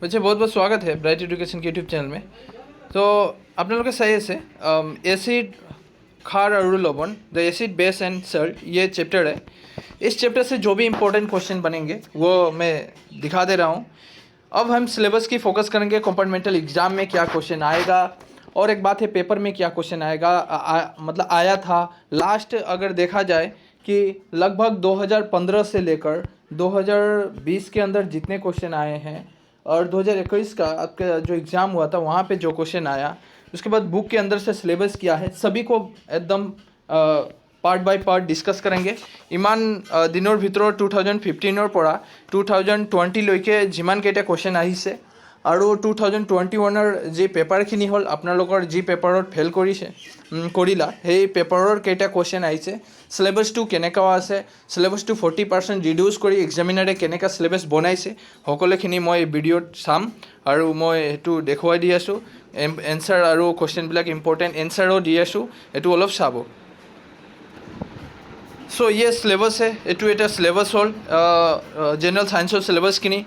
बच्चे बहुत बहुत स्वागत है ब्राइट एजुकेशन के यूट्यूब चैनल में। तो अपने लोग के सही से एसिड खार और लवण the acid base and Salt ये चैप्टर है। इस चैप्टर से जो भी इम्पोर्टेंट क्वेश्चन बनेंगे वो मैं दिखा दे रहा हूँ। अब हम सिलेबस की फोकस करेंगे, कंपार्टमेंटल एग्जाम में क्या क्वेश्चन आएगा और एक बात है पेपर में क्या क्वेश्चन आएगा। मतलब आया था लास्ट अगर देखा जाए कि लगभग 2015 से लेकर 2020 के अंदर जितने क्वेश्चन आए हैं और 2021 का आपका जो एग्ज़ाम हुआ था वहाँ पे जो क्वेश्चन आया, उसके बाद बुक के अंदर से सिलेबस क्या है सभी को एकदम पार्ट बाय पार्ट डिस्कस करेंगे। इमान दिनों भितर 2015 পৰা 2020 লৈকে যিমান কেইটা क्वेश्चन আহিছে আৰু 2021 যি পেপাৰখিনি হ'ল আপোনালোকৰ যি পেপাৰত ফেল কৰিলা সেই পেপাৰৰ কেইটা क्वेश्चन আহিছে, সিলেবাসটো কেনেকুৱা আছে, সিলেবাসটো 40% ৰিডিউস কৰি এক্সামিনাৰে কেনেকুৱা সিলেবাস বনাইছে সকলোখিনি মই ভিডিঅ'ত চাম আৰু মই এটো দেখুৱাই দি আছোঁ। এনসাৰ আৰু क्वेश्चनবিলাক ইম্পৰ্টেন্ট এনসাৰো দি আছোঁ, এটো অলপ চাব। सो ये सिलेबस है, एटू एटा सिलेबस हल जेनेरल साइंसर सिलेबसखिनि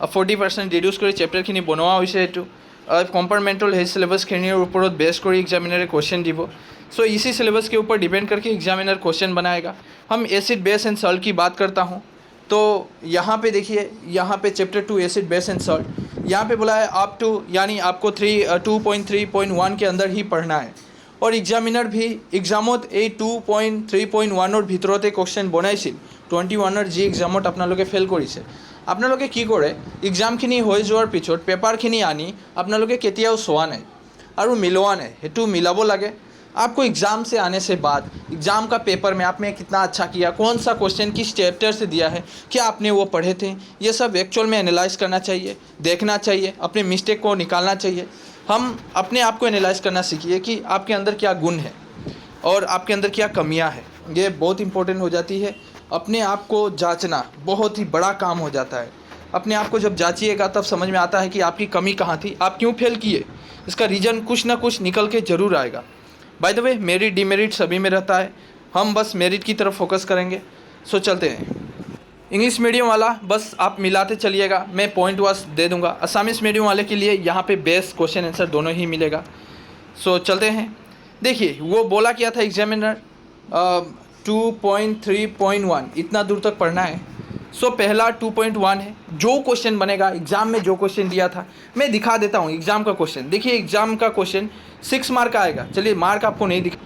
40% रिड्यूस कर चैप्टारखिनि बनवा होइसे। एटू कंपार्टमेंटल है सिलेबसखिनिर ऊपर बेस कर एग्जामिनर क्वेश्चन दी। सो इसी सिलेबस के ऊपर डिपेंड करके एग्जामिनर क्वेश्चन बनाएगा। हम एसिड बेस एंड सॉल्ट की बात करता हूँ तो यहाँ पे देखिए, यहाँ पे chapter 2 acid base and salt, यहाँ पे बोला है अप टू, यानी आपको 2.3.1 के अंदर ही पढ़ना है और एग्जामिनार भी एग्जामत ये 2.3.1 भितरते क्वेश्चन बनाइছিল 21 जी एग्जामत आपनालोके फेल करिছে। आपनालोके की करे एग्जामखिनि হৈ যোৱাৰ পিছত পেপাৰখিনি আনি आपनालोके केतियाও চোৱা নাই और मिलवा नहीं, हेतु मिलाबो लगे। आपको एग्ज़ाम से आने से बाद एग्ज़ाम का पेपर में आपने कितना अच्छा किया, कौन सा क्वेश्चन किस चैप्टर से दिया है, क्या आपने वो पढ़े थे, ये सब एक्चुअल में एनालाइज करना चाहिए, देखना चाहिए, अपने मिस्टेक को निकालना चाहिए। हम अपने आप को एनालाइज करना सीखिए कि आपके अंदर क्या गुण है और आपके अंदर क्या कमियां हैं। ये बहुत इंपॉर्टेंट हो जाती है। अपने आप को जांचना बहुत ही बड़ा काम हो जाता है। अपने आप को जब जांचिएगा तब समझ में आता है कि आपकी कमी कहाँ थी, आप क्यों फेल किए, इसका रीज़न कुछ ना कुछ निकल के ज़रूर आएगा। By the way merit demerit सभी में रहता है, हम बस मेरिट की तरफ फोकस करेंगे। सो चलते हैं। इंग्लिश मीडियम वाला बस आप मिलाते चलिएगा, मैं पॉइंट वाइज दे दूंगा। असामीज़ मीडियम वाले के लिए यहाँ पे बेस क्वेश्चन आंसर दोनों ही मिलेगा। सो चलते हैं। देखिए वो बोला क्या था एग्जामिनर 2.3.1 इतना दूर तक पढ़ना है। सो पहला 2.1 है, जो क्वेश्चन बनेगा एग्ज़ाम में जो क्वेश्चन दिया था मैं दिखा देता हूँ। एग्ज़ाम का क्वेश्चन देखिए, एग्ज़ाम का क्वेश्चन 6 मार्क का आएगा। चलिए मार्क आपको नहीं दिखा,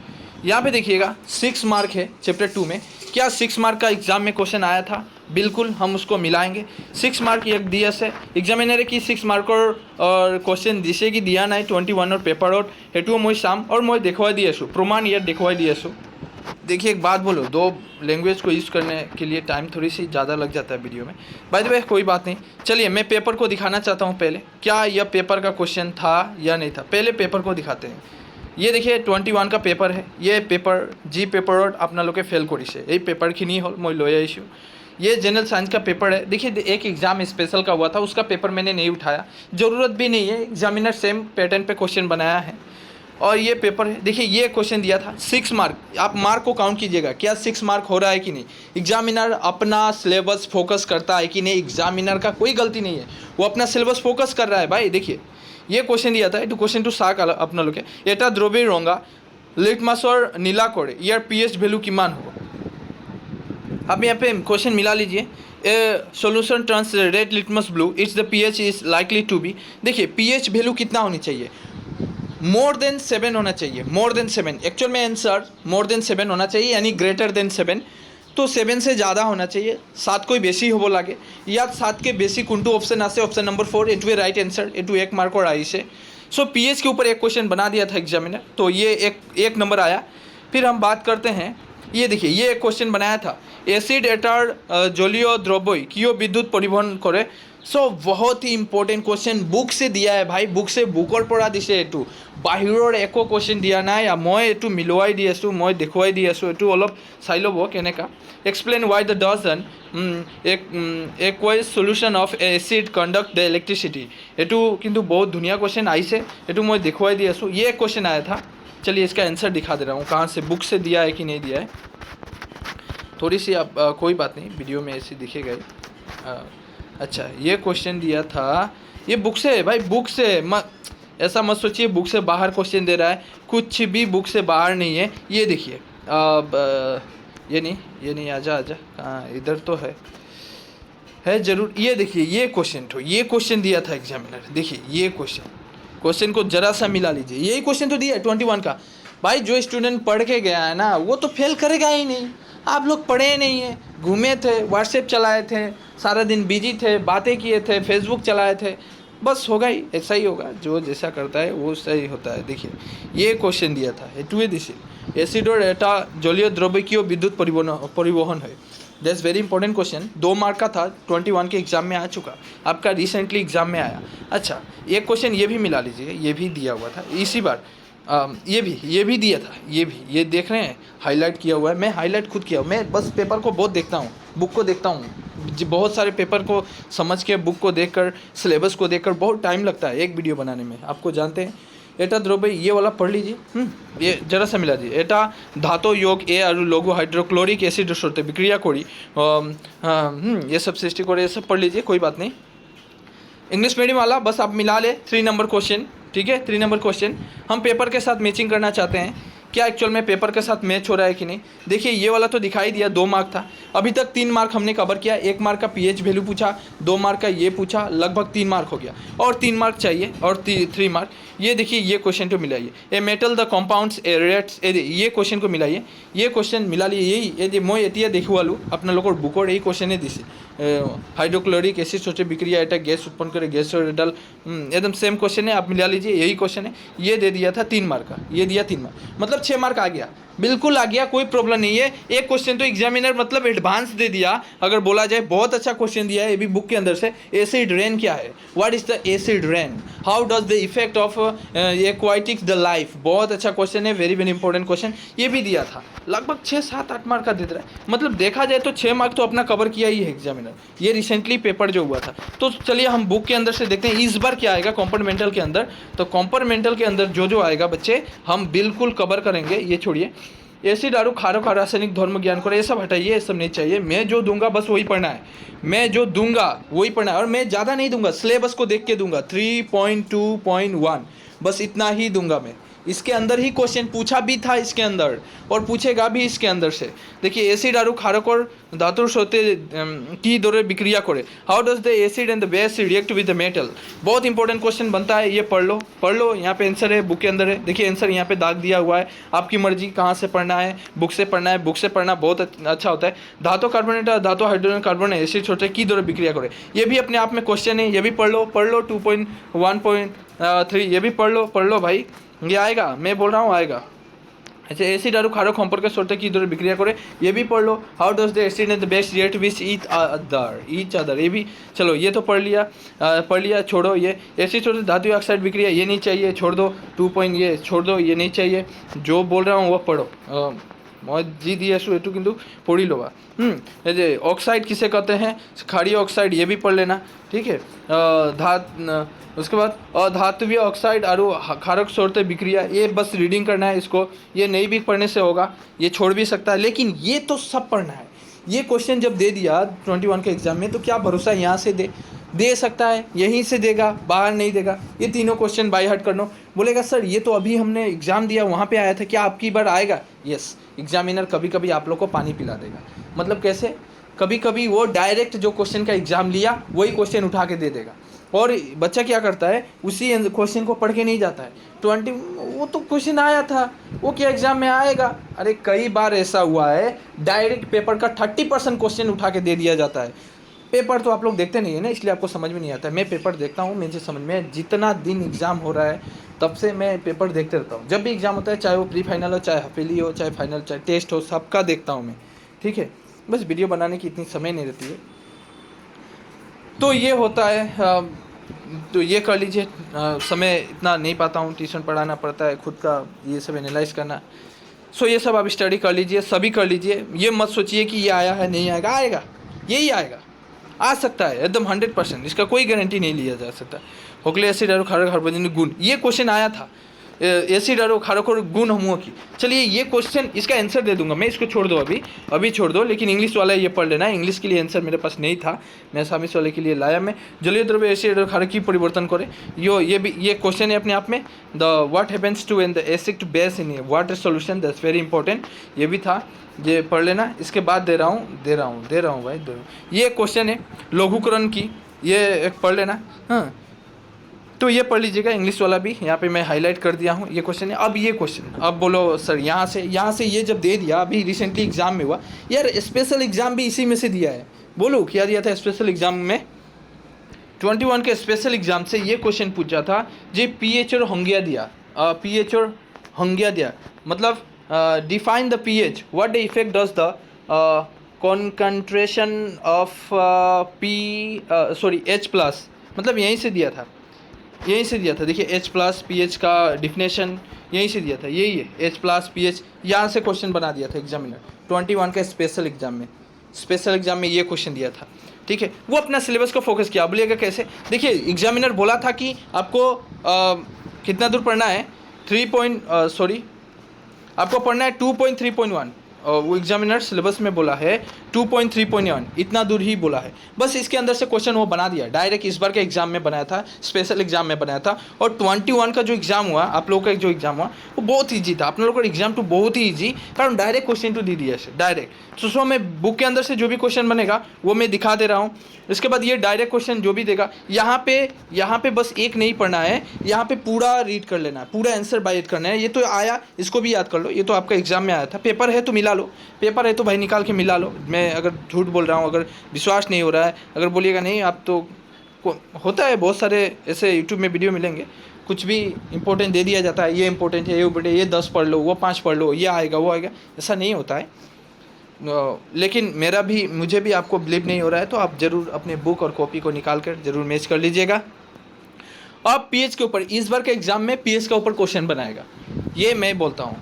यहाँ पे देखिएगा 6 मार्क है चैप्टर 2 में। क्या 6 मार्क का एग्ज़ाम में क्वेश्चन आया था? बिल्कुल, हम उसको मिलाएंगे। 6 मार्क एक दिया से एग्जामिनर की 6 मार्क और क्वेश्चन दिसे कि दिया ना 21 पेपर हेटू मैं चाम और मैं देखवा दी आसो, प्रमाण यार देखवा दी आसो। देखिए एक बात बोलो, दो लैंग्वेज को यूज़ करने के लिए टाइम थोड़ी सी ज़्यादा लग जाता है वीडियो में। बाय द वे कोई बात नहीं, चलिए मैं पेपर को दिखाना चाहता हूँ। पहले क्या यह पेपर का क्वेश्चन था या नहीं था, पहले पेपर को दिखाते हैं। ये देखिए 21 का पेपर है। ये पेपर जी पेपर अपना लोग फेल करिसे, ये पेपर खिनी हल मैं लै आइছোঁ। ये जनरल साइंस का पेपर है। देखिए एक एग्ज़ाम स्पेशल का हुआ था, उसका पेपर मैंने नहीं उठाया, ज़रूरत भी नहीं है, एग्जामिनर सेम पैटर्न पे क्वेश्चन बनाया है। और ये पेपर है, देखिए ये क्वेश्चन दिया था 6 मार्क। आप मार्क को काउंट कीजिएगा, क्या 6 मार्क हो रहा है कि नहीं। एग्जामिनर अपना सिलेबस फोकस करता है कि नहीं, एग्जामिनर का कोई गलती नहीं है, वो अपना सिलेबस फोकस कर रहा है। भाई देखिए ये क्वेश्चन दिया था, ये क्वेश्चन टू साक अपना लोग এটা দ্রব্যের রঙা লিটমাসৰ নীলা কৰে ইয়াৰ pH ভ্যালু কিমান হ'ব। आप यहाँ पे क्वेश्चन मिला लीजिए। A solution turns red litmus blue, it's the pH is likely to be. देखिए pH वैल्यू कितना होनी चाहिए, मोर देन 7 होना चाहिए, मोर देन 7। एक्चुअल में आंसर मोर देन 7 होना चाहिए, यानी ग्रेटर देन 7। तो 7 से ज़्यादा होना चाहिए, 7 कोई बेसी होबो लागे या 7 के बेसी कोनटू ऑप्शन आसे, ऑप्शन नंबर 4 एटू राइट आंसर, एटू 1 मार्क और आई से। सो pH के ऊपर एक क्वेश्चन बना दिया था एग्जामिनर, तो ये एक नंबर आया। फिर हम बात करते हैं, ये देखिए ये एक क्वेश्चन बनाया था एसिड एटार जलीय द्रव्य कियो विद्युत परिवहन करे। सो बहुत ही इम्पोर्टेंट क्वेश्चन बुक से दिया है भाई, बुक से बुकर पढ़ा दिसे। एटू बाहिৰৰ एको क्वेश्चन दिया নাই, मैं एटू मिलवाई दी आसो, मैं देखुवाई दी आसो। एटू अलप चाइ लब केनेका। Explain why the does an aqueous solution of acid conduct the electricity. एटू किंतु बहुत धुनिया क्वेश्चन आइसे, एटू मैं देखुवाई दी आसो। ये क्वेश्चन आया था। चलिए इसका आंसर दिखा दे रहा हूँ, कहाँ से बुक से दिया है कि नहीं दिया है। थोड़ी सी आप कोई बात नहीं, वीडियो में ऐसे दिखेगा ही। अच्छा, ये क्वेश्चन दिया था, ये बुक से है भाई, बुक से है। ऐसा मत सोचिए बुक से बाहर क्वेश्चन दे रहा है, कुछ भी बुक से बाहर नहीं है। ये देखिए, अब ये नहीं, आजा आजा, हाँ इधर तो है जरूर। ये देखिए, ये क्वेश्चन दिया था एग्जामिनर। देखिए ये क्वेश्चन को जरा सा मिला लीजिए। यही क्वेश्चन तो दिया है 21 का। भाई जो स्टूडेंट पढ़ के गया है ना, वो तो फेल करेगा ही नहीं। आप लोग पढ़े नहीं है, घूमे थे, व्हाट्सएप चलाए थे, सारा दिन बिजी थे, बातें किए थे, फेसबुक चलाए थे, बस होगा ही, ऐसा ही होगा। जो जैसा करता है वो सही होता है। देखिए ये क्वेश्चन दिया था, हेतुए दिशा एसिड और एटा जलीय द्रव्य की विद्युत परिवहन है। That's very important question, 2 mark का था, 21 के एग्जाम में आ चुका, आपका रिसेंटली एग्जाम में आया। अच्छा, एक क्वेश्चन ये भी मिला लीजिए, ये भी दिया हुआ था इसी बार। ये भी दिया था, ये देख रहे हैं, हाईलाइट किया हुआ है। मैं हाईलाइट खुद किया हूँ, मैं बस पेपर को बहुत देखता हूँ, बुक को देखता हूँ। बहुत सारे पेपर को समझ के, बुक को देखकर, सिलेबस को देखकर बहुत टाइम लगता है एक वीडियो बनाने में, आपको जानते हैं। एटा द्रव्य ये वाला पढ़ लीजिए, ये जरा सा मिला दीजिए। एटा धातु योग ए और लोगो हाइड्रोक्लोरिक एसिड होते विक्रिया कोड़ी, ये सब सृष्टि कोड़ी, ये सब पढ़ लीजिए, कोई बात नहीं। इंग्लिश मीडियम वाला बस आप मिला ले 3 नंबर क्वेश्चन, ठीक है। 3 नंबर क्वेश्चन हम पेपर के साथ मैचिंग करना चाहते हैं, क्या एक्चुअल में पेपर के साथ मैच हो रहा है कि नहीं। देखिए ये वाला तो दिखाई दिया, 2 मार्क था। अभी तक 3 मार्क हमने कवर किया। 1 मार्क का पीएच वैल्यू पूछा, 2 मार्क का ये पूछा, लगभग 3 मार्क हो गया, और 3 मार्क चाहिए, और 3 मार्क। ये देखिए ये क्वेश्चन तो मिलाइए, a metal the compounds a rates, ये क्वेश्चन को मिलाइए, ये क्वेश्चन मिला लिए। यही मैं एतिया देखुआलू अपना लोग बुकोर यही क्वेश्चन दिसे, हाइड्रोक्लोरिक एसिड सोचे बिक्रिया एटा गैस उत्पन्न करे, गैस डाल, एकदम सेम क्वेश्चन है, आप मिला लीजिए, यही क्वेश्चन है। ये दे दिया था 3 मार्क का, ये दिया 3 मार्क, मतलब 6 मार्क आ गया, बिल्कुल आ गया, कोई प्रॉब्लम नहीं है। एक क्वेश्चन तो एग्जामिनर मतलब एडवांस दे दिया, अगर बोला जाए बहुत अच्छा क्वेश्चन दिया है, ये भी बुक के अंदर से। एसिड रेन क्या है, what is the acid rain, how does the effect of aquatics the life, बहुत अच्छा क्वेश्चन है, वेरी वेरी इंपॉर्टेंट क्वेश्चन, ये भी दिया था। लगभग 6, 7, 8 मार्क का दे रहा है, मतलब देखा जाए तो 6 मार्क तो अपना कवर किया ही है एग्जामिनर। ये रिसेंटली पेपर जो हुआ था। तो चलिए हम बुक के अंदर से देखते हैं इस बार क्या आएगा कंपार्टमेंटल के अंदर। तो कंपार्टमेंटल के अंदर जो आएगा बच्चे, हम बिल्कुल कवर करेंगे। ये छोड़िए, एसिड आरु क्षारक रासायनिक धर्म ज्ञान को ये सब हटाइए, ये सब नहीं चाहिए। मैं जो दूंगा बस वही पढ़ना है, मैं जो दूंगा वही पढ़ना है, और मैं ज़्यादा नहीं दूंगा, सिलेबस को देख के दूंगा। 3.2.1 बस इतना ही दूंगा मैं। इसके अंदर ही क्वेश्चन पूछा भी था इसके अंदर, और पूछेगा भी इसके अंदर से। देखिए एसिड आरु क्षारक और धातुर साथे की दौरे विक्रिया करे, how does the acid and the base react with the metal, बहुत इंपॉर्टेंट क्वेश्चन बनता है, ये पढ़ लो। यहाँ पे आंसर है, बुक के अंदर है, देखिए आंसर यहाँ पे दाग दिया हुआ है, आपकी मर्जी कहाँ से पढ़ना है, बुक से पढ़ना है, बुक से पढ़ना बहुत अच्छा होता है। धातु कार्बोनेट धातु हाइड्रोजन कार्बन एसिड छोटे की दौरे विक्रिया करे, ये भी अपने आप में क्वेश्चन है, ये भी पढ़ लो। 2.1.3 ये भी पढ़ लो भाई, ये आएगा, मैं बोल रहा हूँ आएगा। अच्छा, एसिड और क्षारक संपर्क सोते की दौरे विक्रिया करे, ये भी पढ़ लो। How does the acid and the base react with each other, ये भी चलो, ये तो पढ़ लिया। छोड़ो ये एसिड छोटे धातु ऑक्साइड विक्रिया, ये नहीं चाहिए, छोड़ दो। 2 पॉइंट ये छोड़ दो, ये नहीं चाहिए। जो बोल रहा हूँ वो पढ़ो। मैं जी दिए एटू किंतु पढ़ी लो। ऑक्साइड किसे कहते हैं, क्षारीय ऑक्साइड, ये भी पढ़ लेना, ठीक है। उसके बाद अधात्वीय ऑक्साइड और क्षारक सोते विक्रिया, ये बस रीडिंग करना है इसको, ये नहीं भी पढ़ने से होगा, ये छोड़ भी सकता है, लेकिन ये तो सब पढ़ना है। ये क्वेश्चन जब दे दिया 21 के एग्जाम में, तो क्या भरोसा यहाँ से दे सकता है, यहीं से देगा, बाहर नहीं देगा। ये तीनों क्वेश्चन बाय हार्ट करना, बोलेगा सर ये तो अभी हमने एग्जाम दिया वहाँ पे आया था, क्या आपकी बार आएगा। यस, एग्जामिनर कभी कभी आप लोग को पानी पिला देगा। मतलब कैसे, कभी कभी वो डायरेक्ट जो क्वेश्चन का एग्जाम लिया वही क्वेश्चन उठा के दे देगा, और बच्चा क्या करता है, उसी क्वेश्चन को पढ़ के नहीं जाता है। 20 वो तो क्वेश्चन आया था, वो क्या एग्जाम में आएगा। अरे कई बार ऐसा हुआ है, डायरेक्ट पेपर का 30% क्वेश्चन उठा के दे दिया जाता है। पेपर तो आप लोग देखते नहीं है ना, इसलिए आपको समझ में नहीं आता है। मैं पेपर देखता हूँ, मुझे समझ में, जितना दिन एग्ज़ाम हो रहा है तब से मैं पेपर देखते रहता हूँ। जब भी एग्ज़ाम होता है, चाहे वो प्री फाइनल हो, चाहे हफेली हो, चाहे फाइनल, चाहे टेस्ट हो, सबका देखता हूँ मैं, ठीक है। बस वीडियो बनाने की इतनी समय नहीं रहती है, तो ये होता है। तो ये कर लीजिए, समय इतना नहीं पाता हूँ, ट्यूशन पढ़ाना पड़ता है, खुद का ये सब एनालाइज करना। सो ये सब आप स्टडी कर लीजिए, सभी कर लीजिए। ये मत सोचिए कि ये आया है नहीं आएगा, आएगा, यही आएगा, आ सकता है एकदम 100%, इसका कोई गारंटी नहीं लिया जा सकता। होक्ले एसिड और क्षारक हाइड्रोजन गुण, ये क्वेश्चन आया था एसिड और क्षारकों गुण समूह की। चलिए ये क्वेश्चन, इसका आंसर दे दूंगा मैं, इसको छोड़ दो अभी छोड़ दो, लेकिन इंग्लिश वाला ये पढ़ लेना। इंग्लिश के लिए आंसर मेरे पास नहीं था, मैं असामीस वाले के लिए लाया। मैं जलीय द्रव्य एसिड और क्षारक की परिवर्तन करे, ये क्वेश्चन है अपने आप में। The what happens to when the acid to base in water solution, that's very important, ये भी था, ये पढ़ लेना। इसके बाद दे रहा हूँ भाई, ये क्वेश्चन है लघुकरण की, ये एक पढ़ लेना। हाँ, तो ये पढ़ लीजिएगा, इंग्लिश वाला भी यहाँ पे मैं हाईलाइट कर दिया हूँ, ये क्वेश्चन है। अब ये क्वेश्चन, अब बोलो सर यहाँ से ये जब दे दिया, अभी रिसेंटली एग्जाम में हुआ यार, स्पेशल एग्जाम भी इसी में से दिया है। बोलो क्या दिया था स्पेशल एग्जाम में? 21 के स्पेशल एग्जाम से ये क्वेश्चन पूछा था जी, पीएच और हंगिया दिया, पीएच और हंगिया दिया, मतलब define the pH, what the effect does the concentration of H plus, मतलब यहीं से दिया था, देखिए H प्लस पीएच का डिफिनेशन यहीं से दिया था, यही है H प्लस पीएच, यहाँ से क्वेश्चन बना दिया था एग्जामिनर 21 के स्पेशल एग्जाम में ये क्वेश्चन दिया था, ठीक है। वो अपना सिलेबस को फोकस किया। बोलिएगा कैसे? देखिए एग्जामिनर बोला था कि आपको कितना दूर पढ़ना है, आपको पढ़ना है 2.3.1, वो एग्जामिनर सिलेबस में बोला है 2.3.1, इतना दूर ही बोला है। बस इसके अंदर से क्वेश्चन वो बना दिया, डायरेक्ट इस बार के एग्जाम में बनाया था, स्पेशल एग्जाम में बनाया था। और 21 का जो एग्जाम हुआ, आप लोगों का जो एग्जाम हुआ वो बहुत ईजी था, आप लोगों का एग्जाम तो बहुत ही ईजी, कारण डायरेक्ट क्वेश्चन तो दे दिया है डायरेक्ट। तो सो मैं बुक के अंदर से जो भी क्वेश्चन बनेगा वो मैं दिखा दे रहा हूँ। इसके बाद ये डायरेक्ट क्वेश्चन जो भी देगा, यहाँ पे बस एक नहीं पढ़ना है, यहाँ पे पूरा रीड कर लेना है, पूरा आंसर बाय रीड करना है। ये तो आया, इसको भी याद कर लो, ये तो आपका एग्जाम में आया था। पेपर है तो मिला लो, पेपर है तो भाई निकाल के मिला लो। मैं अगर झूठ बोल रहा हूँ, अगर विश्वास नहीं हो रहा है, अगर बोलिएगा नहीं आप तो होता है, बहुत सारे ऐसे यूट्यूब में वीडियो मिलेंगे, कुछ भी इंपॉर्टेंट दे दिया जाता है, ये इंपॉर्टेंट है, ये 10 पढ़ लो, वो 5 पढ़ लो, ये आएगा वो आएगा, ऐसा नहीं होता है। लेकिन मुझे भी आपको बिलीव नहीं हो रहा है, तो आप ज़रूर अपने बुक और कॉपी को निकाल कर ज़रूर मैच कर लीजिएगा। अब पीएच के ऊपर इस बार के एग्जाम में पीएच का ऊपर क्वेश्चन बनाएगा, ये मैं बोलता हूँ,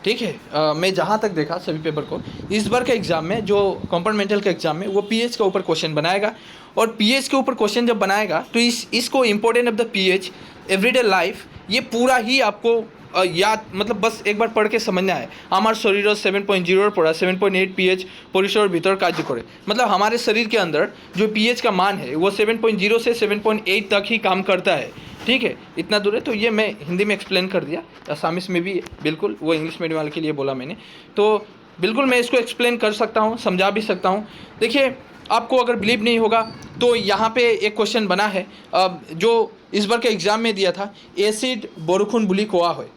ठीक है। मैं जहाँ तक देखा सभी पेपर को, इस बार के एग्जाम में जो कंपार्टमेंटल के एग्जाम में वो पीएच के ऊपर क्वेश्चन बनाएगा। और पीएच के ऊपर क्वेश्चन जब बनाएगा तो इसको important of the pH everyday life, ये पूरा ही आपको याद, मतलब बस एक बार पढ़ के समझना है। हमारे शरीर 7.0 पढ़ा, 7.8 पीएच परिसर भीतर कार्य करे, मतलब हमारे शरीर के अंदर जो पीएच का मान है वो 7.0 से 7.8 तक ही काम करता है, ठीक है, इतना दूर है। तो ये मैं हिंदी में एक्सप्लेन कर दिया, असामीस में भी बिल्कुल, वो इंग्लिश मीडियम वाले के लिए बोला मैंने, तो बिल्कुल मैं इसको एक्सप्लेन कर सकता हूँ, समझा भी सकता हूँ। देखिए आपको अगर बिलीव नहीं होगा तो यहाँ पे एक क्वेश्चन बना है जो इस बार के एग्जाम में दिया था, एसिड बोरुखुन बुली कोआ है।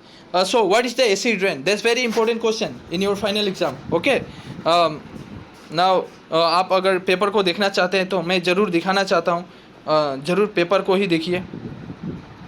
So what is the acid rain? That's very important question in your final exam. Okay. Now आप अगर पेपर को देखना चाहते हैं तो मैं ज़रूर दिखाना चाहता हूँ, ज़रूर पेपर को ही देखिए,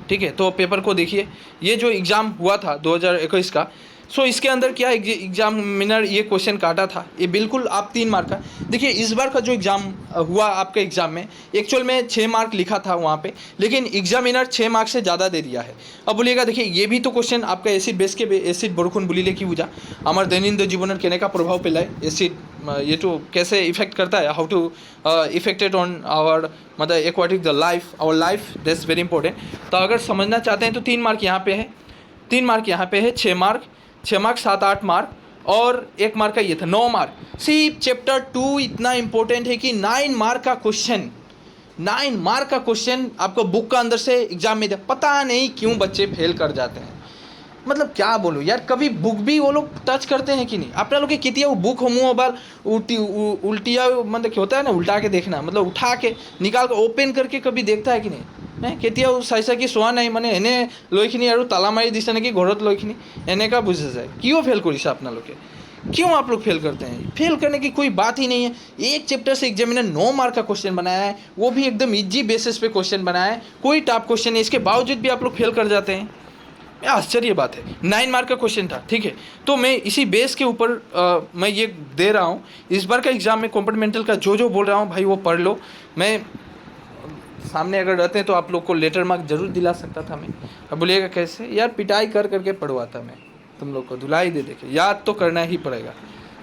ठीक है। तो पेपर को देखिए, ये जो एग्ज़ाम हुआ था 2021 का, सो इसके अंदर क्या एग्जामिनर ये क्वेश्चन काटा था, ये बिल्कुल आप 3 मार्क का। देखिए इस बार का जो एग्ज़ाम हुआ आपके एग्ज़ाम में, एक्चुअल में 6 मार्क लिखा था वहाँ पे, लेकिन एग्जामिनर 6 मार्क से ज़्यादा दे दिया है। अब बोलिएगा देखिए ये भी तो क्वेश्चन आपका एसिड बेस के एसिड बोरुखुन बुलिले की वजह हमारे दैनंदिन जीवन केने का प्रभाव पेलाए एसिड, ये तो कैसे इफेक्ट करता है, how to effected on our मतलब aquatic the life, our life, that's very important. तो अगर समझना चाहते हैं तो 3 मार्क यहाँ पे है, 3 मार्क यहाँ पे है, 6 मार्क 7-8 मार्क और 1 मार्क का ये था, 9 मार्क। सिर्फ चैप्टर 2 इतना इंपॉर्टेंट है कि 9 मार्क का क्वेश्चन आपको बुक का अंदर से एग्जाम में दे। पता नहीं क्यों बच्चे फेल कर जाते हैं, मतलब क्या बोलूँ यार, कभी बुक भी वो लोग टच करते हैं कि नहीं? अपना लोग किती वो बुक हो मुँह बाल उल्टिया, मतलब क्या होता है ना, उल्टा के देखना, मतलब उठा के निकाल कर ओपन करके कभी देखता है कि नहीं? কেতিয়াও চাইছা কি চোৱা নাই, মানে এনে লৈখিনি আৰু তালা মাৰি দিছে নেকি ঘৰত লৈখিনি, এনেকা বুঝা যায়। क्यों फेल কৰিছে আপোনালোকে? क्यों आप लोग फेल करते हैं? फेल करने की कोई बात ही नहीं है। एक चैप्टर से एग्जामिनर 9 मार्क का क्वेश्चन बनाया है, वो भी एकदम इजी बेसिस पे क्वेश्चन बनाया है, कोई टफ क्वेश्चन नहीं, इसके बावजूद भी आप लोग फेल कर जाते हैं, आश्चर्य बात है। 9 मार्क का क्वेश्चन था, ठीक है। तो मैं इसी बेस के ऊपर मैं ये दे रहा हूँ। इस बार का एग्जाम में कंपार्टमेंटल का जो बोल रहा हूँ भाई वो पढ़ लो। मैं सामने अगर रहते हैं तो आप लोग को लेटर मार्क जरूर दिला सकता था मैं। अब बोलिएगा कैसे? यार पिटाई करके पढ़वाता मैं तुम लोग को, धुलाई दे के याद तो करना ही पड़ेगा,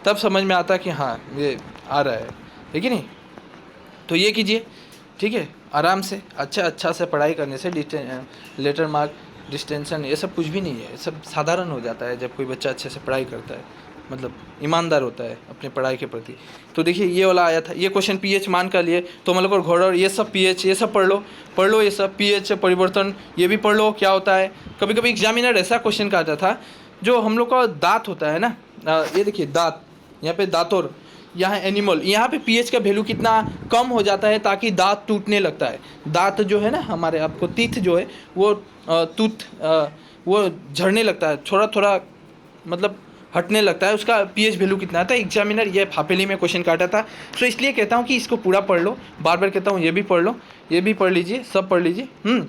तब समझ में आता कि हाँ ये आ रहा है कि नहीं। तो ये कीजिए, ठीक है, आराम से अच्छा से पढ़ाई करने से लेटर मार्क डिस्टेंशन, ये सब कुछ भी नहीं है, ये सब साधारण हो जाता है जब कोई बच्चा अच्छे से पढ़ाई करता है, मतलब ईमानदार होता है अपने पढ़ाई के प्रति। तो देखिए ये वाला आया था, ये क्वेश्चन पीएच मान कर लिए तो मतलब और घोड़ और ये सब पीएच, ये सब पढ़ लो ये सब पीएच परिवर्तन ये भी पढ़ लो क्या होता है। कभी कभी एग्जामिनर ऐसा क्वेश्चन काटा था, जो हम लोग का दांत होता है ना, ये देखिए दांत, यहाँ पे दांतोर, यहाँ एनिमल, यहाँ पे पीएच का वैल्यू कितना कम हो जाता है ताकि दांत टूटने लगता है। दांत जो है ना हमारे, आपको टीथ जो है वो वो झड़ने लगता है, थोड़ा थोड़ा मतलब हटने लगता है, उसका पीएच वैल्यू कितना था। एग्जामिनर ये फाफेली में क्वेश्चन काटा था, तो इसलिए कहता हूँ कि इसको पूरा पढ़ लो, बार बार कहता हूँ ये भी पढ़ लो, ये भी पढ़ लीजिए, सब पढ़ लीजिए।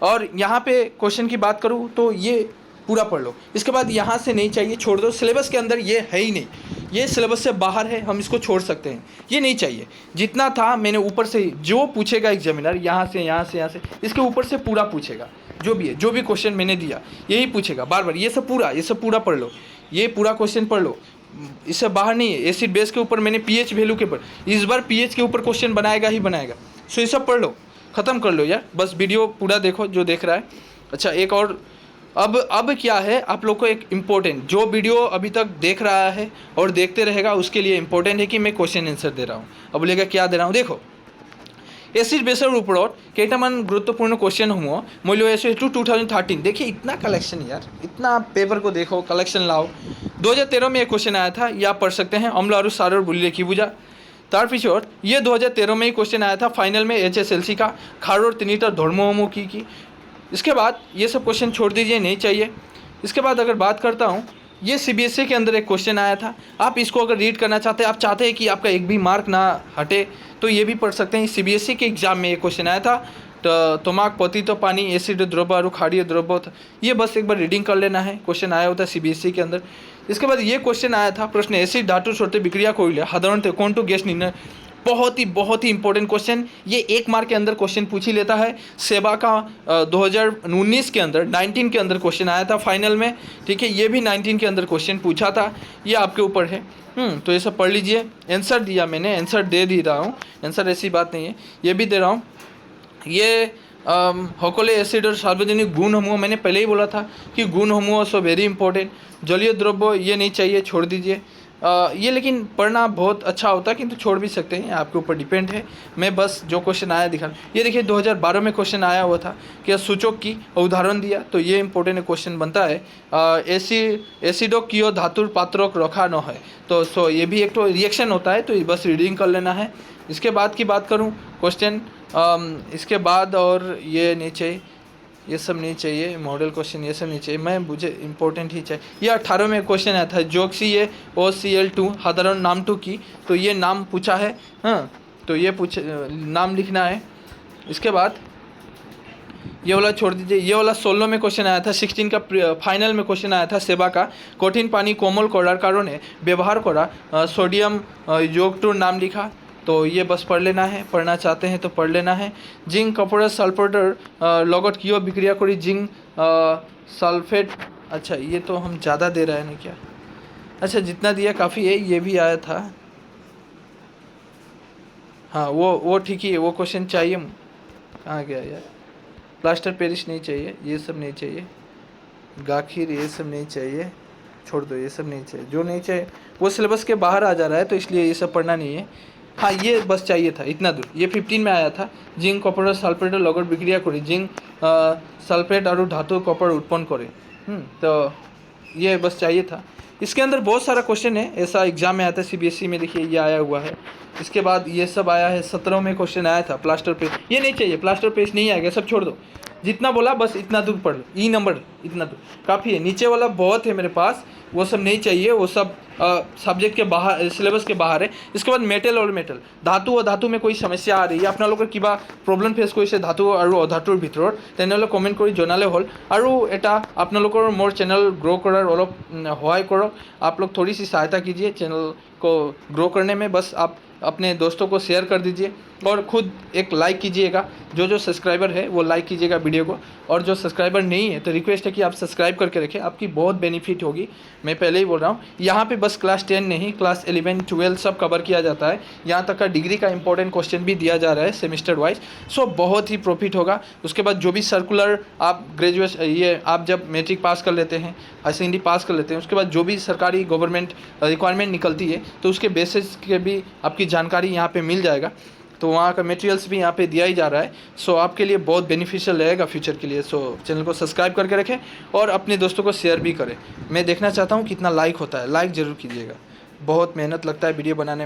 और यहाँ पे क्वेश्चन की बात करूँ तो ये पूरा पढ़ लो। इसके बाद यहाँ से नहीं चाहिए, छोड़ दो, सिलेबस के अंदर ये है ही नहीं, ये सिलेबस से बाहर है, हम इसको छोड़ सकते हैं, ये नहीं चाहिए। जितना था मैंने ऊपर से, जो पूछेगा एग्जामिनर यहाँ से यहाँ से यहाँ से, इसके ऊपर से पूरा पूछेगा, जो भी है, जो भी क्वेश्चन मैंने दिया यही पूछेगा बार बार। ये सब पूरा पढ़ लो, ये पूरा क्वेश्चन पढ़ लो, इससे बाहर नहीं है। एसिड बेस के ऊपर मैंने पीएच वैल्यू के ऊपर, इस बार पीएच के ऊपर क्वेश्चन बनाएगा ही बनाएगा। सो ये सब पढ़ लो, ख़त्म कर लो यार, बस वीडियो पूरा देखो जो देख रहा है। अच्छा एक और, अब क्या है, आप लोग को एक इम्पोर्टेंट, जो वीडियो अभी तक देख रहा है और देखते रहेगा उसके लिए इम्पोर्टेंट है कि मैं क्वेश्चन आंसर दे रहा हूँ। अब बोलेगा क्या दे रहा हूँ, देखो एसिड बेसर ऊपर केटामान गुरुत्वपूर्ण क्वेश्चन हुआ मूल्य ऐसे 2013। देखिए इतना कलेक्शन यार, इतना पेपर को देखो, कलेक्शन लाओ। 2013 में एक क्वेश्चन आया था, ये आप पढ़ सकते हैं, अम्ल और सार और बुलिले की बुझा। तार पिछोर ये 2013 में ही क्वेश्चन आया था फाइनल में HSLC का, खार और तिनीटर धर्मोमो की। इसके बाद ये सब क्वेश्चन छोड़ दीजिए, नहीं चाहिए। इसके बाद अगर बात करता हूँ, ये CBSE के अंदर एक क्वेश्चन आया था, आप इसको अगर रीड करना चाहते हैं, आप चाहते हैं कि आपका एक भी मार्क ना हटे, तो ये भी पढ़ सकते हैं। CBSE के एग्जाम में ये क्वेश्चन आया था, तमाक पतित पानी एसिड द्रव्य और क्षारीय द्रव्य था। ये बस एक बार रीडिंग कर लेना है, क्वेश्चन आया होता है CBSE के अंदर। इसके बाद ये क्वेश्चन आया था, प्रश्न एसिड धातु छोड़ते विक्रिया कोयले साधारणतः कौन टू गैस निर्णय। बहुत ही इंपॉर्टेंट क्वेश्चन, ये 1 मार्क के अंदर क्वेश्चन पूछ ही लेता है। सेवा का 2019 के अंदर 19 के अंदर क्वेश्चन आया था फाइनल में, ठीक है, ये भी 19 के अंदर क्वेश्चन पूछा था, ये आपके ऊपर है। तो ये सब पढ़ लीजिए। आंसर दिया मैंने, आंसर दे रहा हूँ, आंसर ऐसी बात नहीं है, ये भी दे रहा हूँ। ये होकोले एसिड और सार्वजनिक गुण समूह, मैंने पहले ही बोला था कि गुण समूह सो वेरी इंपॉर्टेंट। जलीय द्रव्य ये नहीं चाहिए, छोड़ दीजिए। ये लेकिन पढ़ना बहुत अच्छा होता है, किंतु छोड़ भी सकते हैं, आपके ऊपर डिपेंड है। मैं बस जो क्वेश्चन आया दिखा, ये देखिए 2012 में क्वेश्चन आया हुआ था कि सूचक की उदाहरण दिया, तो ये इंपॉर्टेंट क्वेश्चन बनता है। एसिडो कियो धातुर पात्रों रखा न है, तो सो ये भी एक तो रिएक्शन होता है, तो ये बस रीडिंग कर लेना है। इसके बाद की बात करूँ क्वेश्चन, इसके बाद और ये नहीं चाहिए, ये सब नहीं चाहिए, मॉडल क्वेश्चन ये सब नहीं चाहिए, मैं मुझे इंपॉर्टेंट ही चाहिए। ये 18 में क्वेश्चन आया था, जोक्सी ये OCl2 साधारण नाम टू की, तो ये नाम पूछा है, हाँ, तो ये नाम लिखना है। इसके बाद ये वाला छोड़ दीजिए। ये वाला 16 में क्वेश्चन आया था, 16 का फाइनल में क्वेश्चन आया था सेवा का, कठिन पानी कोमल करार कारण व्यवहार करा सोडियम योगटूर नाम लिखा, तो ये बस पढ़ लेना है, पढ़ना चाहते हैं तो पढ़ लेना है। जिंक कपड़ा सल्फेटर लगट कियो विक्रिया करी जिंक सल्फेट, अच्छा ये तो हम ज़्यादा दे रहे हैं ना क्या, अच्छा जितना दिया काफ़ी है। ये भी आया था, हाँ वो ठीक ही है, वो क्वेश्चन चाहिए। कहाँ गया यार, प्लास्टर पेरिस नहीं चाहिए, ये सब नहीं चाहिए, गाखिर ये सब नहीं चाहिए, छोड़ दो, ये सब नहीं चाहिए, जो नहीं चाहिए वो सिलेबस के बाहर आ जा रहा है, तो इसलिए ये सब पढ़ना नहीं है। हाँ ये बस चाहिए था इतना दूर, ये 15 में आया था, जिंक कपर सल्फेट लगट विक्रिया करी जिंक सल्फेट और धातु कपर उत्पन्न करे, तो ये बस चाहिए था। इसके अंदर बहुत सारा क्वेश्चन है, ऐसा एग्जाम में आया था CBSE में, देखिए ये आया हुआ है। इसके बाद ये सब आया है, 17 में क्वेश्चन आया था प्लास्टर पेज, ये नहीं चाहिए, प्लास्टर पेज नहीं आएगा, सब छोड़ दो, जितना बोला बस इतना दूर पढ़ लो, ई नंबर इतना दूर काफ़ी है। नीचे वाला बहुत है मेरे पास, वो सब नहीं चाहिए, वो सब सब्जेक्ट के बाहर, सिलेबस के बाहर है। इसके बाद मेटल और मेटल, धातु और धातु में कोई समस्या आ रही है, आपलोकर किबा प्रॉब्लेम फेस কৰিছে धातु और अधातुर ভিতৰত, তেনেহ'লে কমেণ্ট কৰি জনালে হ'ল। আৰু এটা আপোনালোকৰ मोर चैनल ग्रो करार অলপ সহায় কৰক, आप लोग थोड़ी सी सहायता कीजिए चैनल को ग्रो करने में, बस आप अपने दोस्तों को शेयर कर दीजिए। और खुद एक लाइक कीजिएगा, जो सब्सक्राइबर है वो लाइक कीजिएगा वीडियो को, और जो सब्सक्राइबर नहीं है तो रिक्वेस्ट है कि आप सब्सक्राइब करके रखें, आपकी बहुत बेनिफिट होगी। मैं पहले ही बोल रहा हूँ, यहाँ पे बस क्लास 10 नहीं, क्लास 11 12 सब कवर किया जाता है, यहाँ तक का डिग्री का इंपॉर्टेंट क्वेश्चन भी दिया जा रहा है सेमेस्टर वाइज। सो बहुत ही प्रॉफिट होगा। उसके बाद जो भी सर्कुलर आप ग्रेजुएशन, ये आप जब मैट्रिक पास कर लेते हैं, ICND पास कर लेते हैं, उसके बाद जो भी सरकारी गवर्नमेंट रिक्वायरमेंट निकलती है तो उसके बेसिस के भी आपकी जानकारी यहाँ पे मिल जाएगा। तो वहाँ का मटेरियल्स भी यहाँ पे दिया ही जा रहा है। सो आपके लिए बहुत बेनिफिशियल रहेगा फ्यूचर के लिए। सो चैनल को सब्सक्राइब करके रखें और अपने दोस्तों को शेयर भी करें। मैं देखना चाहता हूँ कितना लाइक होता है, लाइक ज़रूर कीजिएगा। बहुत मेहनत लगता है वीडियो बनाने में।